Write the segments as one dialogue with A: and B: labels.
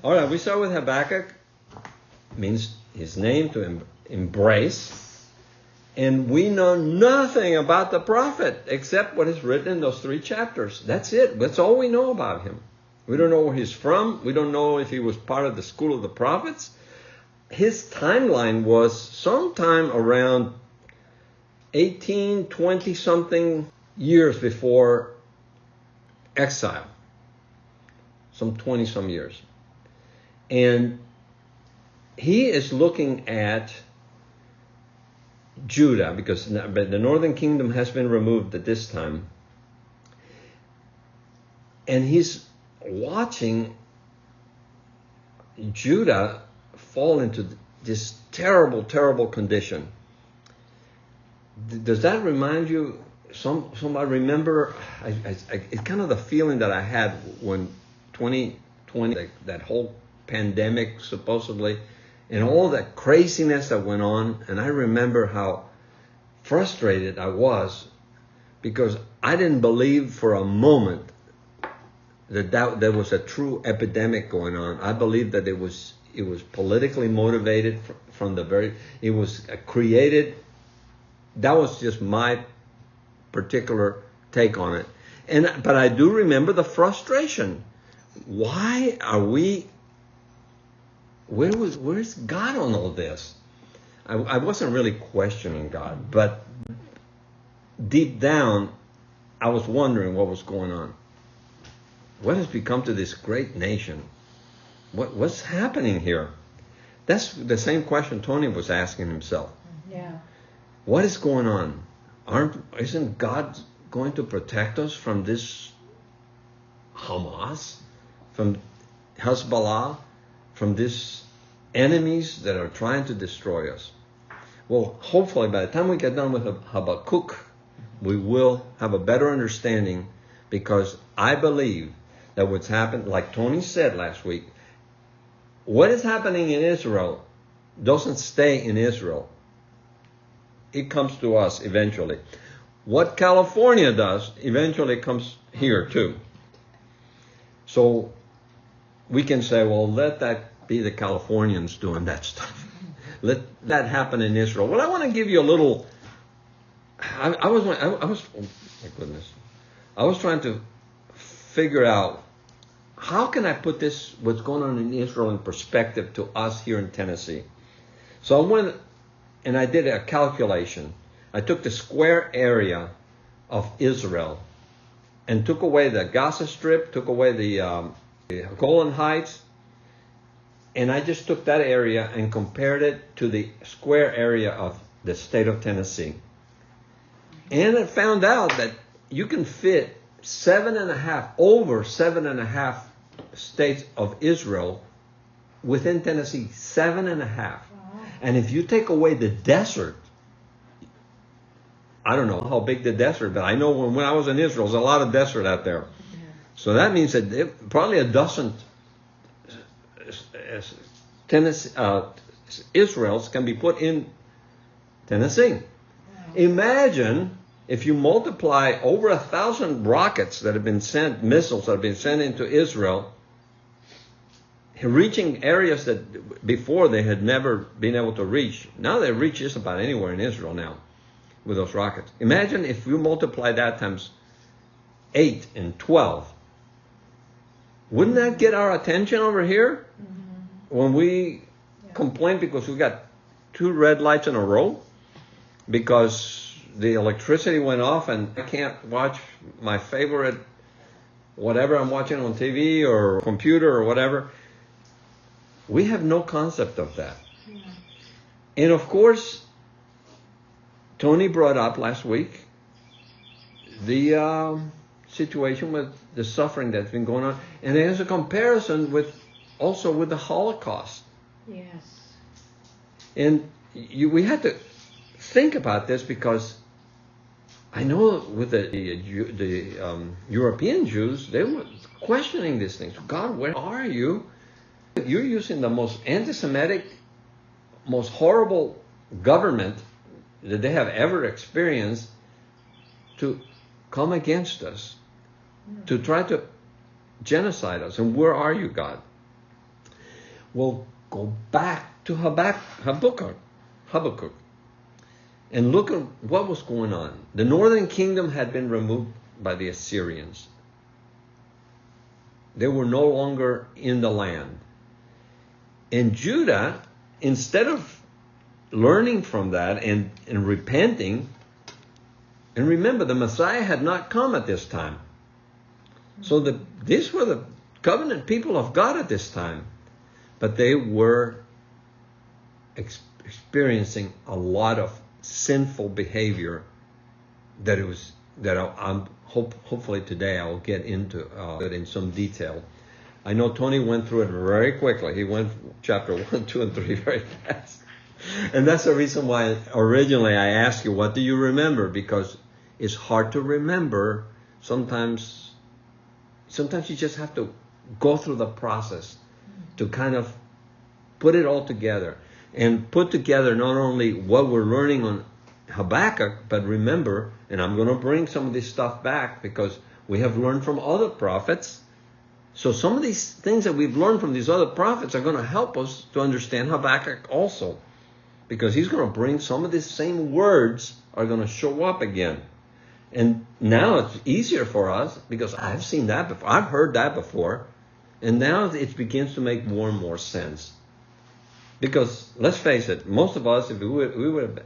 A: All right, we start with Habakkuk. Means his name to embrace. And we know nothing about the prophet except what is written in those 3 chapters. That's it. That's all we know about him. We don't know where he's from. We don't know if he was part of the school of the prophets. His timeline was sometime around 18, 20-something years before exile. Some 20-some years. And he is looking at Judah, because the northern kingdom has been removed at this time. And he's watching Judah fall into this terrible, terrible condition. Does that remind you? I remember, it's kind of the feeling that I had when 2020, that whole pandemic supposedly, and all that craziness that went on. And I remember how frustrated I was because I didn't believe for a moment that there was a true epidemic going on. I believed that it was politically motivated from the very, it was created. That was just my particular take on it. But I do remember the frustration. Why are we, where's God on all this? I wasn't really questioning God, but deep down, I was wondering what was going on. What has become to this great nation? What's happening here? That's the same question Tony was asking himself.
B: Yeah.
A: What is going on? Isn't God going to protect us from this Hamas, from Hezbollah, from these enemies that are trying to destroy us? Well, hopefully by the time we get done with Habakkuk, we will have a better understanding, because I believe that what's happened, like Tony said last week, what is happening in Israel doesn't stay in Israel. It comes to us eventually. What California does eventually comes here too. So we can say, well, let that be the Californians doing that stuff. Let that happen in Israel. Well, I want to give you a little. I was. Oh my goodness. I was trying to figure out how can I put this, what's going on in Israel, in perspective to us here in Tennessee. So I went and I did a calculation. I took the square area of Israel and took away the Gaza Strip, took away the Golan Heights, and I just took that area and compared it to the square area of the state of Tennessee. And I found out that you can fit over 7.5 states of Israel within Tennessee. 7.5. Wow. And if you take away the desert, I don't know how big the desert, but I know when I was in Israel, there's a lot of desert out there. Yeah. So that means that probably a dozen Israels can be put in Tennessee. Wow. Imagine if you multiply over 1,000 rockets that have been sent, missiles that have been sent into Israel, reaching areas that before they had never been able to reach. Now they reach just about anywhere in Israel now with those rockets. Imagine if you multiply that times 8 and 12. Wouldn't that get our attention over here? Mm-hmm. When we complain because we got 2 red lights in a row because the electricity went off and I can't watch my favorite whatever I'm watching on TV or computer or whatever. We have no concept of that. Yeah. And of course, Tony brought up last week the situation with the suffering that's been going on. And there's a comparison with the Holocaust.
B: Yes.
A: And we had to think about this because I know with the European Jews, they were questioning these things. God, where are you? You're using the most anti-Semitic, most horrible government that they have ever experienced to come against us, to try to genocide us. And where are you, God? Well, go back to Habakkuk. And look at what was going on. The northern kingdom had been removed by the Assyrians. They were no longer in the land. And Judah, instead of learning from that and repenting, and remember, the Messiah had not come at this time. So these were the covenant people of God at this time. But they were experiencing a lot of sinful behavior hopefully today I'll get into it in some detail. I know Tony went through it very quickly. He went chapter 1, 2, and 3 very fast. And that's the reason why originally I asked you, what do you remember? Because it's hard to remember. Sometimes you just have to go through the process to kind of put it all together. And put together not only what we're learning on Habakkuk, but remember, and I'm going to bring some of this stuff back because we have learned from other prophets. So some of these things that we've learned from these other prophets are going to help us to understand Habakkuk also. Because he's going to bring some of these same words are going to show up again. And now it's easier for us because I've seen that before. I've heard that before. And now it begins to make more and more sense. Because let's face it, most of us, if we would have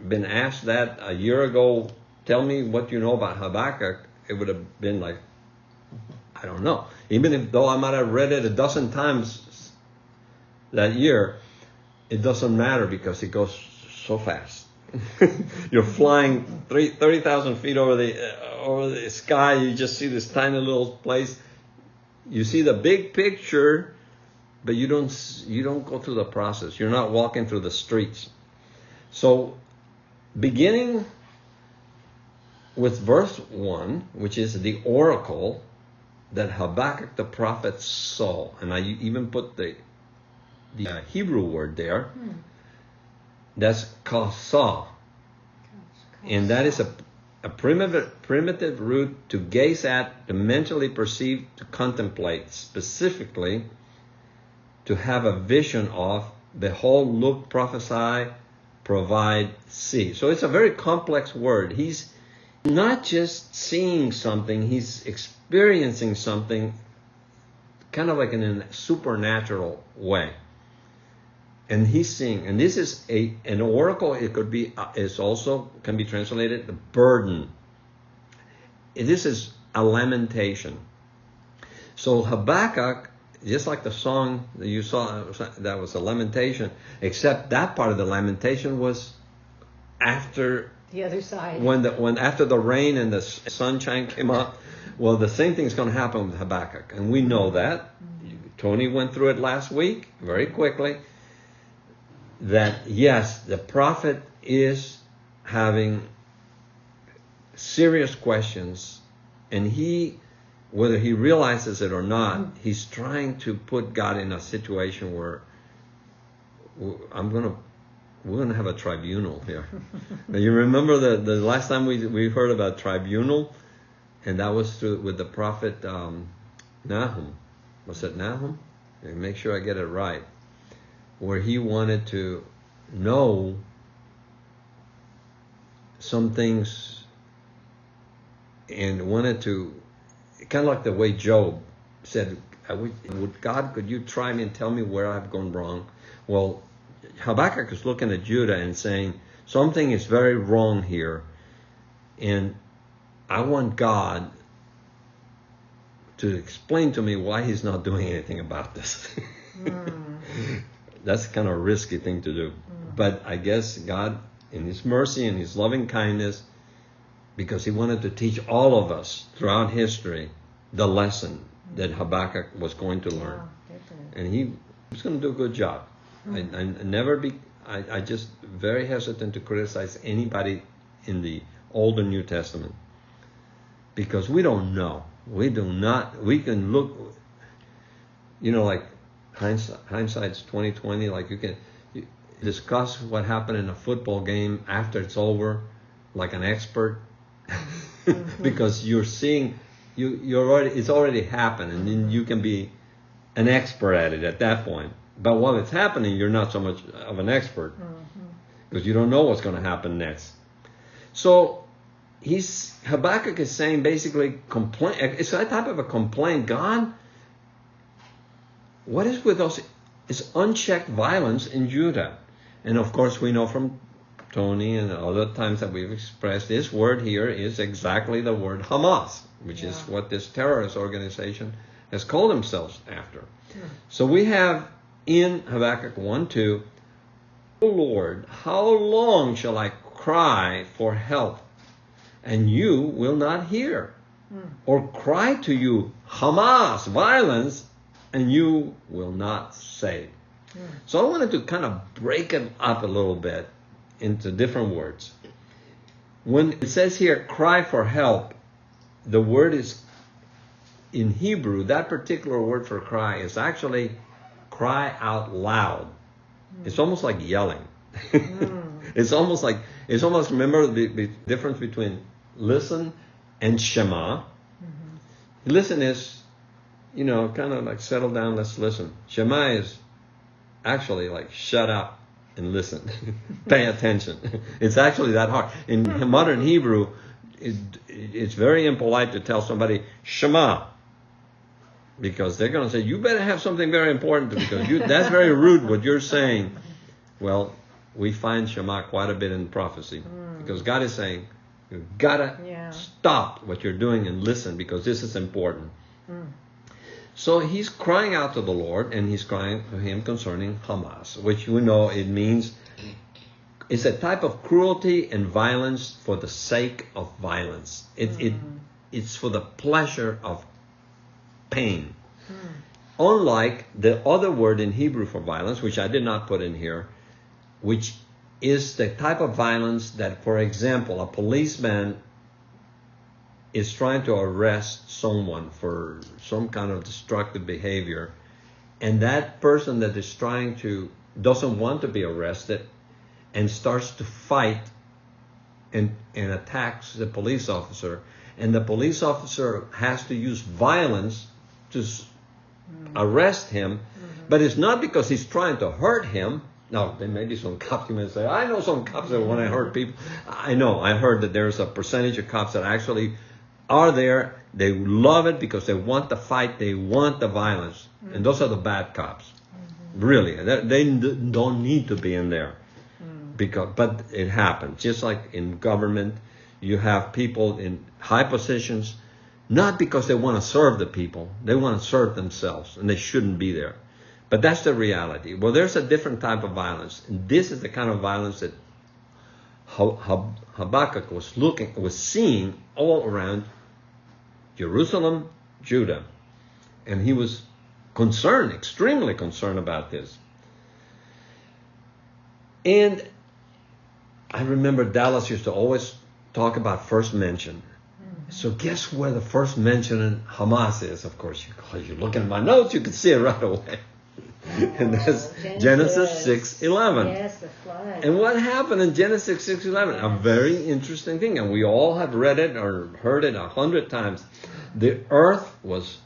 A: been asked that a year ago, tell me what you know about Habakkuk, it would have been like, I don't know. Even though I might have read it a dozen times that year, it doesn't matter because it goes so fast. You're flying 30,000 feet over the sky. You just see this tiny little place. You see the big picture, but you don't go through the process. You're not walking through the streets. So, beginning with verse 1, which is the oracle that Habakkuk the prophet saw, and I even put the Hebrew word there. That's kasah, and that is a primitive root to gaze at, to mentally perceive, to contemplate, specifically to have a vision of, behold, look, prophesy, provide, see. So it's a very complex word. He's not just seeing something, he's experiencing something kind of like in a supernatural way. And he's seeing, and this is an oracle. It could be, is also can be translated the burden. This is a lamentation. So Habakkuk, just like the song that you saw, that was a lamentation, except that part of the lamentation was after
B: the other side.
A: When after the rain and the sunshine came up. Well, the same thing's going to happen with Habakkuk, and we know that. Tony went through it last week very quickly. That yes, the prophet is having serious questions, and whether he realizes it or not, he's trying to put God in a situation where we're going to have a tribunal here. Now, you remember the last time we heard about tribunal, and that was with the prophet Nahum. Was it Nahum? Make sure I get it right. Where he wanted to know some things and wanted to, kind of like the way Job said, God, could you try me and tell me where I've gone wrong? Well, Habakkuk is looking at Judah and saying, something is very wrong here, and I want God to explain to me why he's not doing anything about this. That's kind of a risky thing to do. But I guess God, in his mercy and his loving kindness, because he wanted to teach all of us throughout history the lesson that Habakkuk was going to learn. And he was going to do a good job. I just very hesitant to criticize anybody in the Old and New Testament. Because we don't know. We can look, like hindsight's 20/20. Like you can discuss what happened in a football game after it's over, like an expert, because you're seeing, it's already happened, and then you can be an expert at it at that point. But while it's happening, you're not so much of an expert because you don't know what's going to happen next. So Habakkuk is saying basically complaint. It's that type of a complaint. God, what is with us? It's unchecked violence in Judah. And of course we know from Tony and other times that we've expressed, this word here is exactly the word Hamas, which is what this terrorist organization has called themselves after. So we have in Habakkuk 1:2, O Lord, how long shall I cry for help, and you will not hear? Or cry to you, Hamas, violence, and you will not save. So I wanted to kind of break it up a little bit into different words. When it says here, cry for help, the word is, in Hebrew, that particular word for cry is actually cry out loud. It's almost like yelling. It's almost, remember the difference between listen and shema. Listen is, kind of like settle down, let's listen. Shema is actually like shut up and listen. Pay attention. It's actually that hard. In modern Hebrew, it's very impolite to tell somebody Shema, because they're going to say, you better have something very important because that's very rude what you're saying. Well, we find Shema quite a bit in prophecy because God is saying, you've got to stop what you're doing and listen because this is important. So he's crying out to the Lord, and he's crying to him concerning Hamas, which we know it means it's a type of cruelty and violence for the sake of violence. It's for the pleasure of pain. Unlike the other word in Hebrew for violence, which I did not put in here, which is the type of violence that, for example, a policeman is trying to arrest someone for some kind of destructive behavior, and that person that is doesn't want to be arrested and starts to fight and attacks the police officer, and the police officer has to use violence to arrest him, but it's not because he's trying to hurt him. Now, there may be some cops who may say, I know some cops that want to hurt people. I heard that there's a percentage of cops that actually are there. They love it because they want the fight, they want the violence. And those are the bad cops. Really. They don't need to be in there. But it happens. Just like in government, you have people in high positions, not because they want to serve the people. They want to serve themselves, and they shouldn't be there. But that's the reality. Well, there's a different type of violence. And this is the kind of violence that Habakkuk was seeing all around Jerusalem, Judah. And he was concerned, extremely concerned about this. And I remember Dallas used to always talk about first mention. So guess where the first mention in Hamas is? Of course, you look at my notes, you can see it right away. And that's Genesis 6:11.
B: Yes, the flood.
A: And what happened in Genesis 6:11? A very interesting thing, and we all have read it or heard it 100 times. The earth was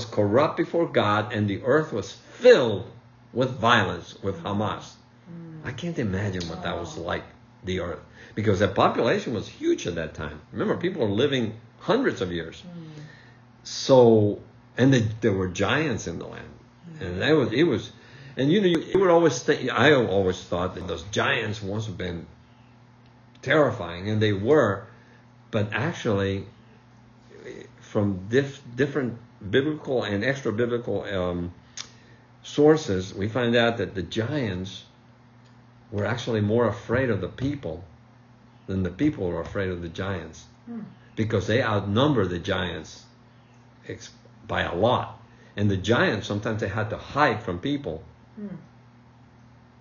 A: corrupt before God, and the earth was filled with violence, with Hamas. I can't imagine what that was like, the earth, because the population was huge at that time. Remember, people were living hundreds of years. So, and there were giants in the land. And it was, and you would always think, I always thought that those giants must have been terrifying, and they were, but actually, from different biblical and extra biblical sources, we find out that the giants were actually more afraid of the people than the people were afraid of the giants, because they outnumber the giants by a lot. And the giants, sometimes they had to hide from people.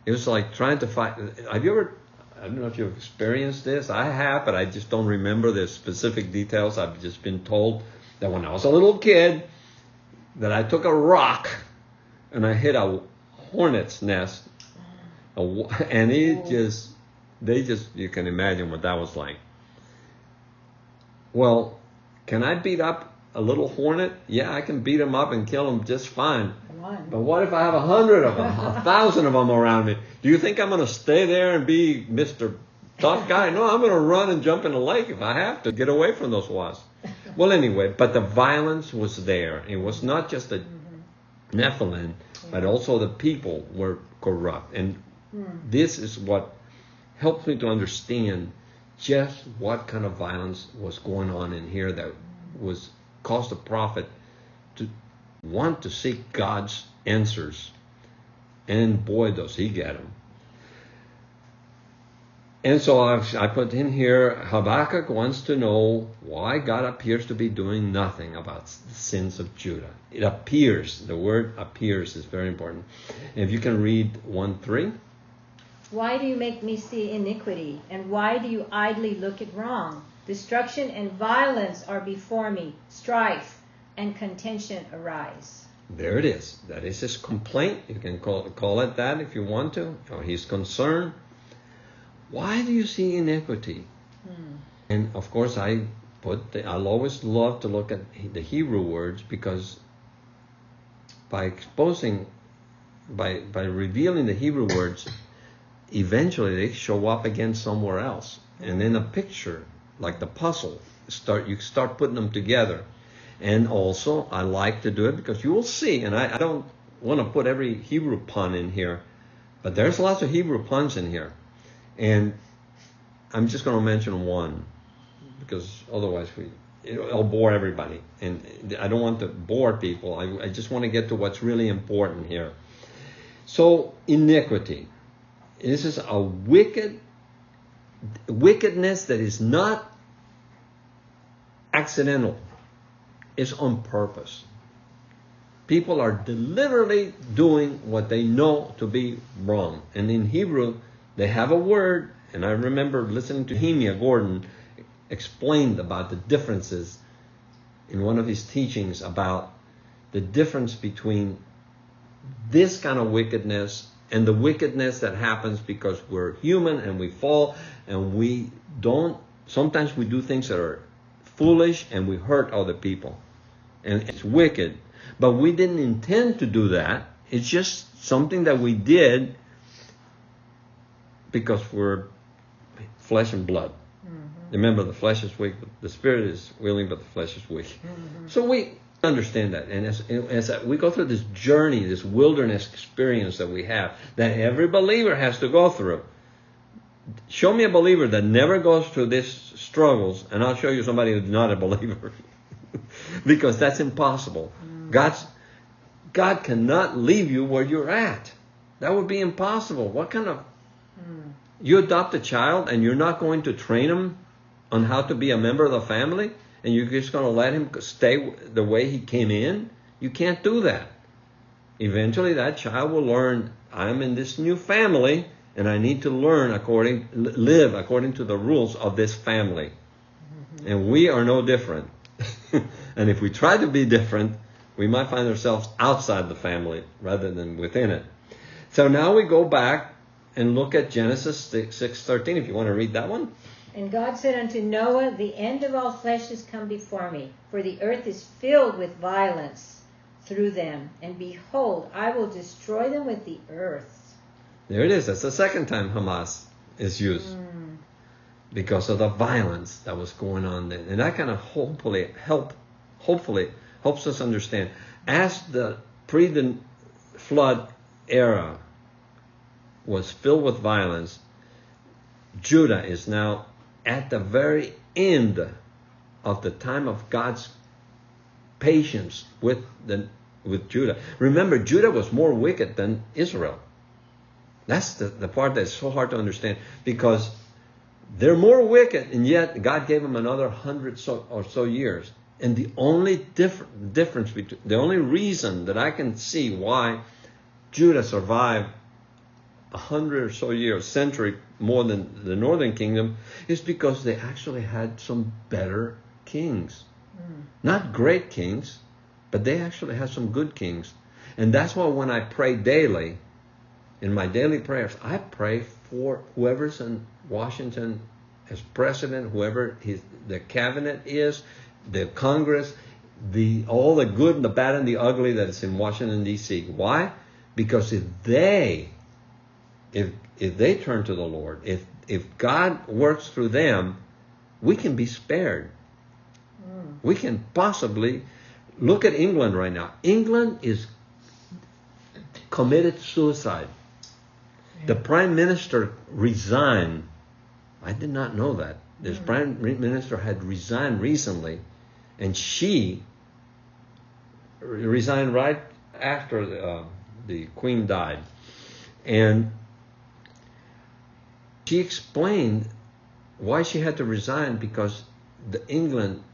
A: It was like trying to fight. Have you ever, I don't know if you've experienced this. I have, but I just don't remember the specific details. I've just been told that when I was a little kid, that I took a rock and I hit a hornet's nest. And you can imagine what that was like. Well, can I beat up a little hornet, yeah, I can beat him up and kill him just fine.
B: One.
A: But what if I have 100 of them, 1,000 of them around me? Do you think I'm going to stay there and be Mr. Tough guy? No, I'm going to run and jump in the lake if I have to get away from those wasps. Well, anyway, but the violence was there. It was not just the Nephilim, but also the people were corrupt. And this is what helps me to understand just what kind of violence was going on in here that was caused the prophet to want to seek God's answers. And boy, does he get them. And so I put in here, Habakkuk wants to know why God appears to be doing nothing about the sins of Judah. It appears, the word appears is very important. And if you can read 1:3.
B: Why do you make me see iniquity? And why do you idly look at wrong? Destruction and violence are before me. Strife and contention arise.
A: There it is. That is his complaint. You can call it that if you want to. Or his concern. Why do you see iniquity? And of course I'll always love to look at the Hebrew words, because by revealing the Hebrew words, eventually they show up again somewhere else. And in a picture, like the puzzle, you start putting them together. And also, I like to do it because you will see, and I don't want to put every Hebrew pun in here, but there's lots of Hebrew puns in here. And I'm just going to mention one, because otherwise it'll bore everybody. And I don't want to bore people. I just want to get to what's really important here. So, iniquity. This is a wickedness that is not accidental. It's on purpose. People are deliberately doing what they know to be wrong. And in Hebrew, they have a word, and I remember listening to Hemia Gordon explained about the differences in one of his teachings about the difference between this kind of wickedness and the wickedness that happens because we're human and we fall and sometimes we do things that are foolish and we hurt other people. And it's wicked. But we didn't intend to do that. It's just something that we did because we're flesh and blood. Remember, the flesh is weak, but the spirit is willing, but the flesh is weak. So we understand that. And as we go through this journey, this wilderness experience that we have, that every believer has to go through. Show me a believer that never goes through these struggles, and I'll show you somebody who's not a believer. Because that's impossible. God cannot leave you where you're at. That would be impossible. What kind of... You adopt a child and you're not going to train him on how to be a member of the family, and you're just going to let him stay the way he came in? You can't do that. Eventually that child will learn, I'm in this new family and I need to live according to the rules of this family. And we are no different. And if we try to be different, we might find ourselves outside the family rather than within it. So now we go back and look at Genesis 6:13, if you want to read that one.
B: And God said unto Noah, the end of all flesh is come before me, for the earth is filled with violence through them. And behold, I will destroy them with the earth.
A: There it is. That's the second time Hamas is used. Because of the violence that was going on then. And that kind of hopefully helps us understand. As the pre-flood era was filled with violence, Judah is now at the very end of the time of God's patience with Judah. Remember, Judah was more wicked than Israel. That's the part that's so hard to understand, because they're more wicked, and yet God gave them another 100 or so years. And the only the only reason that I can see why Judah survived 100 or so years, century more than the northern kingdom, is because they actually had some better kings. Not great kings, but they actually had some good kings. And that's why when I pray daily, in my daily prayers, I pray for whoever's in Washington as president, whoever the cabinet is, the Congress, all the good and the bad and the ugly that is in Washington, D.C. Why? Because if they turn to the Lord, if God works through them, we can be spared. We can possibly look at England right now. England is committed suicide. The Prime Minister resigned. I did not know that. This Prime Minister had resigned recently, and she resigned right after the Queen died. And she explained why she had to resign, because England,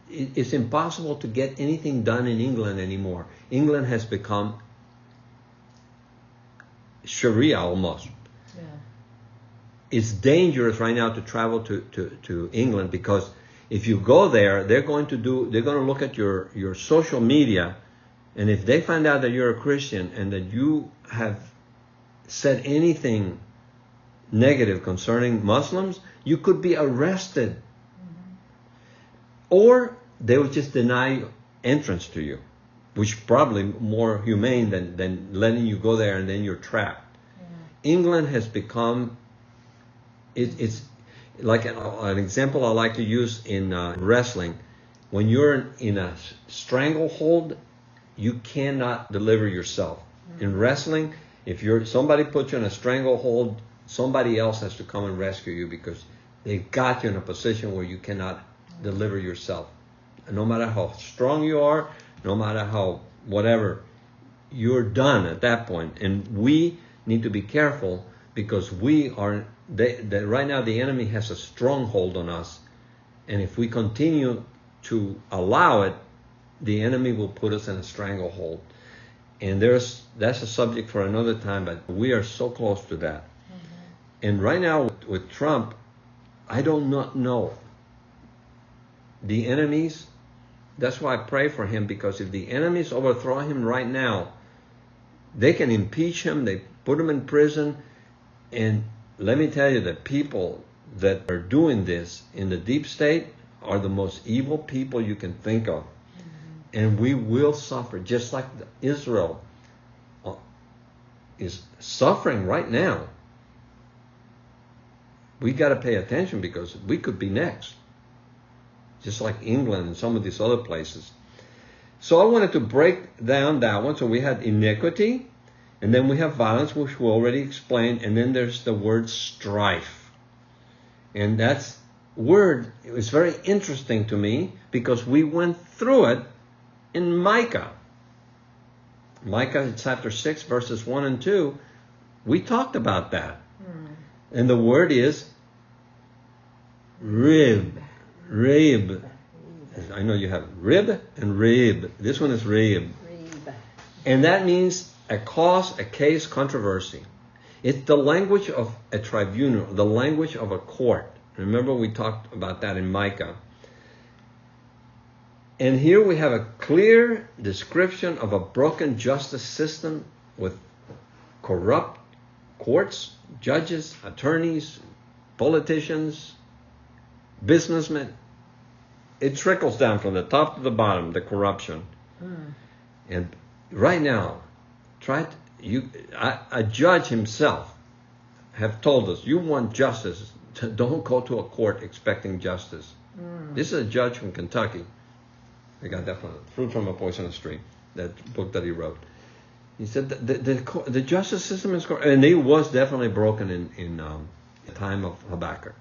A: it's impossible to get anything done in England anymore. England has become Sharia almost. Yeah. It's dangerous right now to travel to England, because if you go there, they're going to look at your social media, and if they find out that you're a Christian and that you have said anything negative concerning Muslims, you could be arrested. Or they would just deny entrance to you, which probably more humane than letting you go there and then you're trapped. England has become, it's like an example I like to use in wrestling. When you're in a stranglehold, you cannot deliver yourself. In wrestling, if somebody puts you in a stranglehold, somebody else has to come and rescue you, because they've got you in a position where you cannot deliver yourself. No matter how strong you are, no matter how whatever, you're done at that point. And we need to be careful, because right now the enemy has a stronghold on us, and if we continue to allow it, the enemy will put us in a stranglehold. And that's a subject for another time, but we are so close to that. And right now with Trump, I do not know. The enemies, that's why I pray for him, because if the enemies overthrow him right now, they can impeach him, they put him in prison, and let me tell you, the people that are doing this in the deep state are the most evil people you can think of. And we will suffer, just like Israel is suffering right now. We got to pay attention, because we could be next, just like England and some of these other places. So I wanted to break down that one. So we had iniquity, and then we have violence, which we already explained, and then there's the word strife. And that's word, it was very interesting to me, because we went through it in Micah. Micah chapter 6, verses 1 and 2, we talked about that. And the word is rib. Rib. I know you have rib and rib. This one is rib. And that means a cause, a case, controversy. It's the language of a tribunal, the language of a court. Remember we talked about that in Micah. And here we have a clear description of a broken justice system with corrupt courts, judges, attorneys, politicians, businessmen. It trickles down from the top to the bottom, the corruption. And right now, a judge himself have told us, you want justice, don't go to a court expecting justice. This is a judge from Kentucky. I got that from Fruit from a Poisonous Tree, that book that he wrote. He said the justice system is corrupt, and it was definitely broken in the time of Habakkuk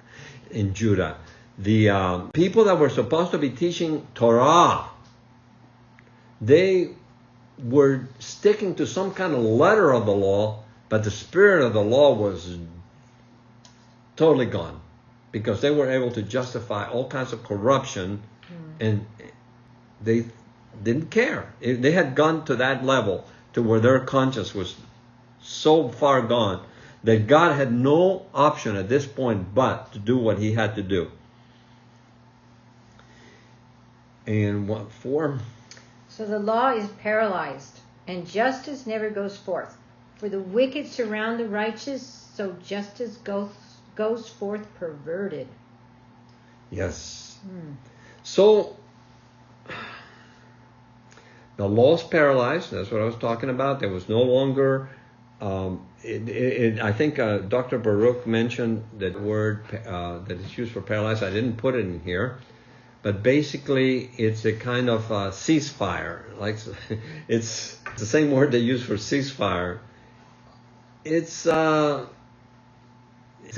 A: in Judah. The people that were supposed to be teaching Torah, they were sticking to some kind of letter of the law, but the spirit of the law was totally gone, because they were able to justify all kinds of corruption, and they didn't care. They had gone to that level to where their conscience was so far gone that God had no option at this point but to do what he had to do. And what form?
B: So the law is paralyzed, and justice never goes forth. For the wicked surround the righteous, so justice goes forth perverted.
A: Yes. So the law's paralyzed. That's what I was talking about. There was no longer. I think Dr. Baruch mentioned that word that is used for paralyzed. I didn't put it in here, but basically it's a kind of ceasefire. Like it's the same word they use for ceasefire. It's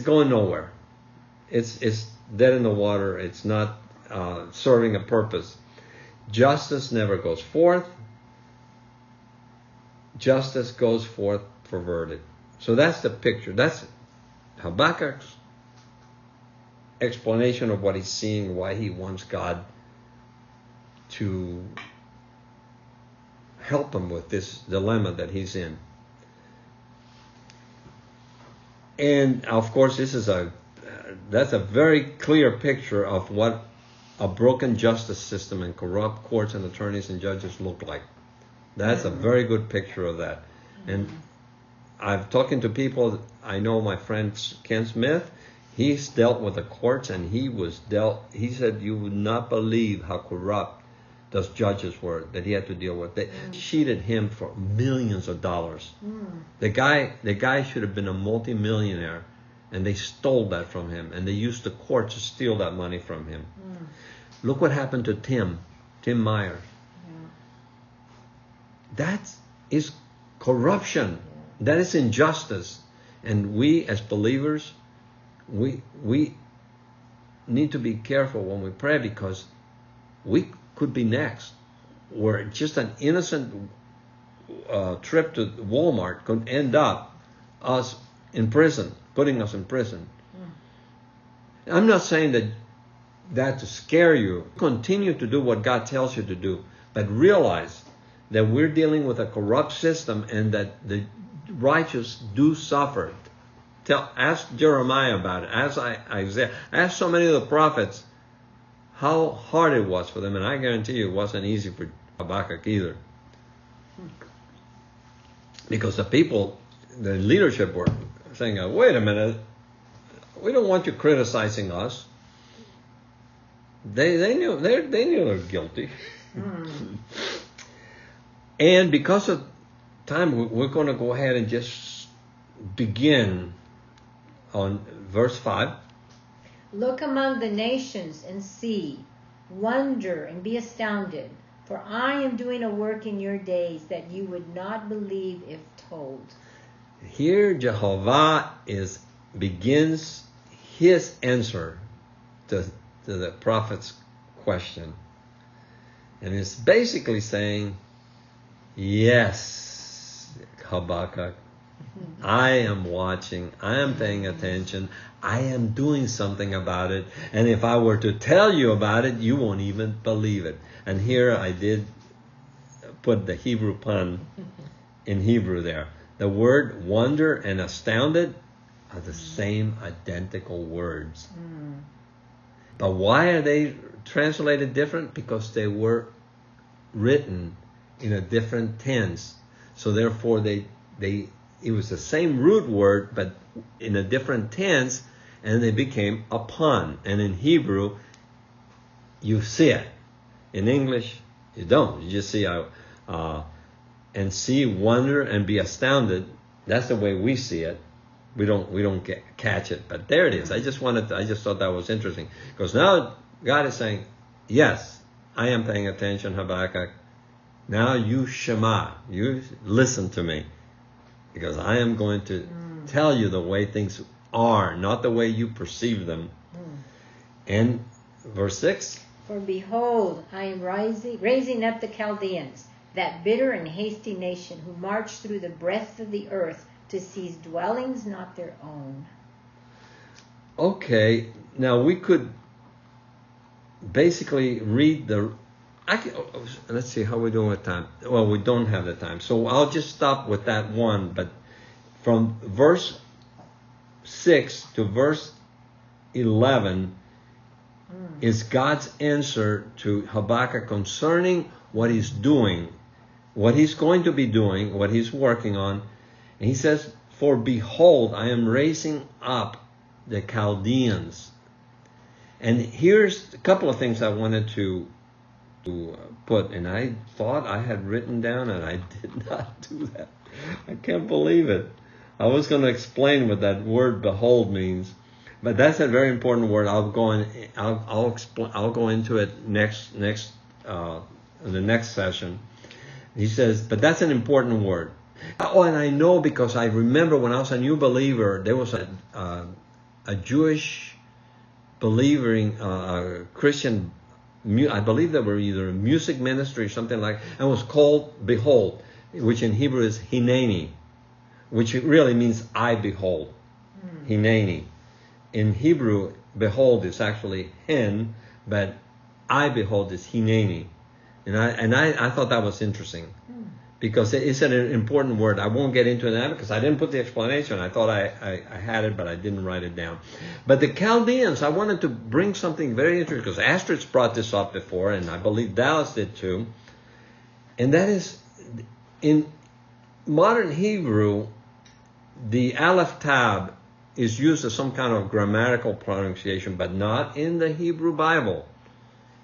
A: going nowhere. It's dead in the water. It's not serving a purpose. Justice never goes forth. Justice goes forth perverted. So that's the picture. That's Habakkuk's explanation of what he's seeing, why he wants God to help him with this dilemma that he's in. And of course, that's a very clear picture of what a broken justice system and corrupt courts and attorneys and judges look like. That's a very good picture of that. And I've talking to people. I know my friend Ken Smith. He's dealt with the courts, and he said you would not believe how corrupt those judges were that he had to deal with. They cheated him for millions of dollars. The guy should have been a multimillionaire, and they stole that from him, and they used the court to steal that money from him. Look what happened to Tim Meyer. That is corruption. That is injustice. And we as believers, we need to be careful when we pray, because we could be next. Where just an innocent trip to Walmart could end up us in prison, putting us in prison. I'm not saying that to scare you. Continue to do what God tells you to do, but realize that we're dealing with a corrupt system and that the righteous do suffer. Ask Jeremiah about it. Ask Isaiah. Ask so many of the prophets how hard it was for them, and I guarantee you it wasn't easy for Habakkuk either. Because the people, the leadership were saying, wait a minute, we don't want you criticizing us. They knew they were guilty. And because of time, we're going to go ahead and just begin on verse 5.
B: Look among the nations and see, wonder and be astounded, for I am doing a work in your days that you would not believe if told.
A: Here Jehovah begins his answer to the prophet's question. And it's basically saying, yes, Habakkuk, I am watching, I am paying attention, I am doing something about it, and if I were to tell you about it, you won't even believe it. And here I did put the Hebrew pun in Hebrew there. The word wonder and astounded are the same identical words. But why are they translated different? Because they were written in a different tense. So therefore it was the same root word, but in a different tense, and they became a pun. And in Hebrew, you see it. In English, you don't. You just see and see, wonder, and be astounded. That's the way we see it. We don't catch it, but there it is. I just thought that was interesting, because now God is saying, yes, I am paying attention, Habakkuk. Now you shema, you listen to me, because I am going to tell you the way things are, not the way you perceive them. And verse 6.
B: For behold, I am raising up the Chaldeans, that bitter and hasty nation, who march through the breadth of the earth to seize dwellings not their own.
A: Okay, now we could basically read let's see how we're doing with time. Well, we don't have the time, so I'll just stop with that one. But from verse 6 to verse 11 is God's answer to Habakkuk concerning what he's doing, what he's going to be doing, what he's working on. And he says, for behold, I am raising up the Chaldeans. And here's a couple of things I wanted to put, and I thought I had written down, and I did not do that. I can't believe it. I was going to explain what that word "behold" means, but that's a very important word. I'll go into it in the next session. He says, but that's an important word. Oh, and I know because I remember when I was a new believer, there was a Jewish believing Christian. I believe they were either a music ministry or something like, and it was called "Behold," which in Hebrew is "Hineni," which really means "I behold." Hineni. In Hebrew, "behold" is actually "hen," but "I behold" is "Hineni," and I thought that was interesting because it's an important word. I won't get into that because I didn't put the explanation. I thought I had it, but I didn't write it down. But the Chaldeans, I wanted to bring something very interesting because Astrid's brought this up before, and I believe Dallas did too. And that is, in modern Hebrew, the Aleph Tab is used as some kind of grammatical pronunciation, but not in the Hebrew Bible.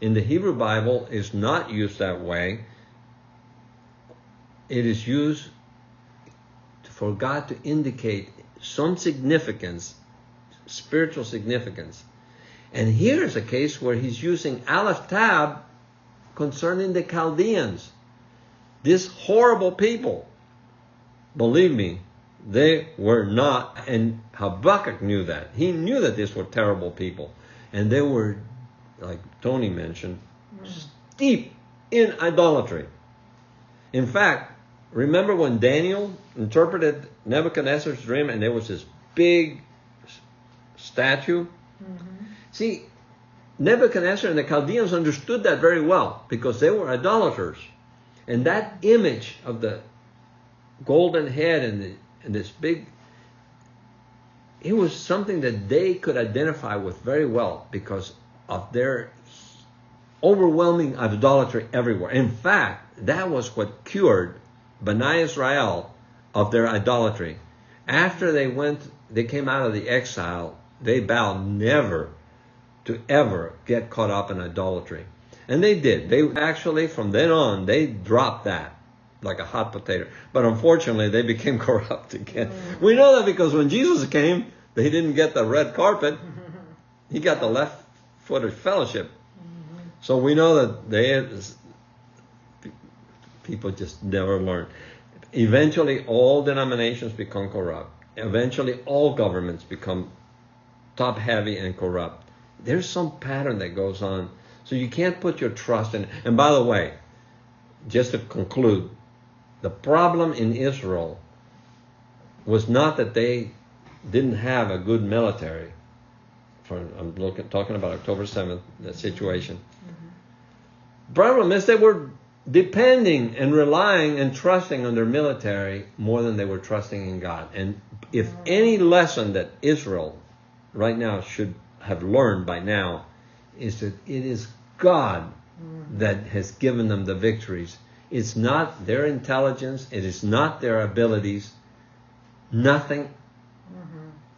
A: In the Hebrew Bible, it's not used that way. It is used for God to indicate some significance, spiritual significance. And here's a case where he's using Aleph Tab concerning the Chaldeans. This horrible people. Believe me, they were not, and Habakkuk knew that. He knew that these were terrible people. And they were, like Tony mentioned, steep in idolatry. In fact, remember when Daniel interpreted Nebuchadnezzar's dream and there was this big statue? See, Nebuchadnezzar and the Chaldeans understood that very well because they were idolaters. And that image of the golden head and this big, it was something that they could identify with very well because of their overwhelming idolatry everywhere. In fact, that was what cured Bnei Israel of their idolatry. After they came out of the exile, they vowed never to ever get caught up in idolatry. And they did. They actually, from then on, they dropped that like a hot potato. But unfortunately, they became corrupt again. We know that because when Jesus came, they didn't get the red carpet. He got the left-footed fellowship. So we know that people just never learn. Eventually, all denominations become corrupt. Eventually, all governments become top-heavy and corrupt. There's some pattern that goes on. So you can't put your trust in. And by the way, just to conclude, the problem in Israel was not that they didn't have a good military. I'm talking about October 7th, the situation. The problem is they were depending and relying and trusting on their military more than they were trusting in God. And if any lesson that Israel right now should have learned by now is that it is God that has given them the victories. It's not their intelligence. It is not their abilities. Nothing.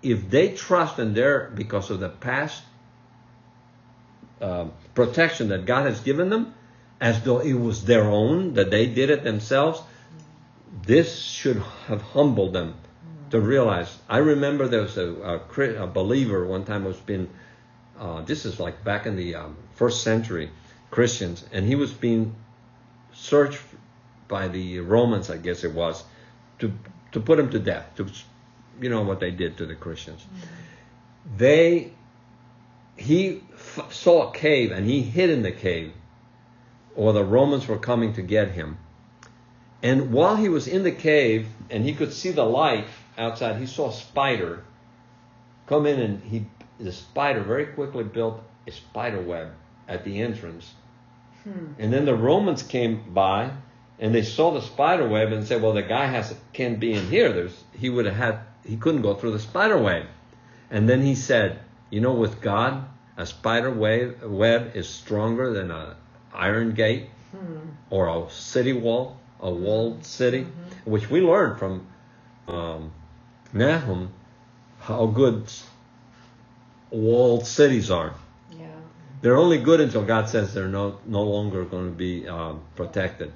A: If they trust in because of the past protection that God has given them, as though it was their own, that they did it themselves, this should have humbled them to realize. I remember there was a believer one time was being, this is like back in the first century, Christians, and he was being searched by the Romans, I guess it was, to put him to death. You know what they did to the Christians. He saw a cave and he hid in the cave, or the Romans were coming to get him. And while he was in the cave and he could see the light outside, he saw a spider come in, and the spider very quickly built a spider web at the entrance. And then the Romans came by and they saw the spider web and said, well, the guy can't be in here. He couldn't go through the spider web. And then he said, with God, a spider web is stronger than an iron gate or a city wall, a walled city, which we learned from Nahum how good walled cities are.
B: Yeah.
A: They're only good until God says they're no longer going to be protected.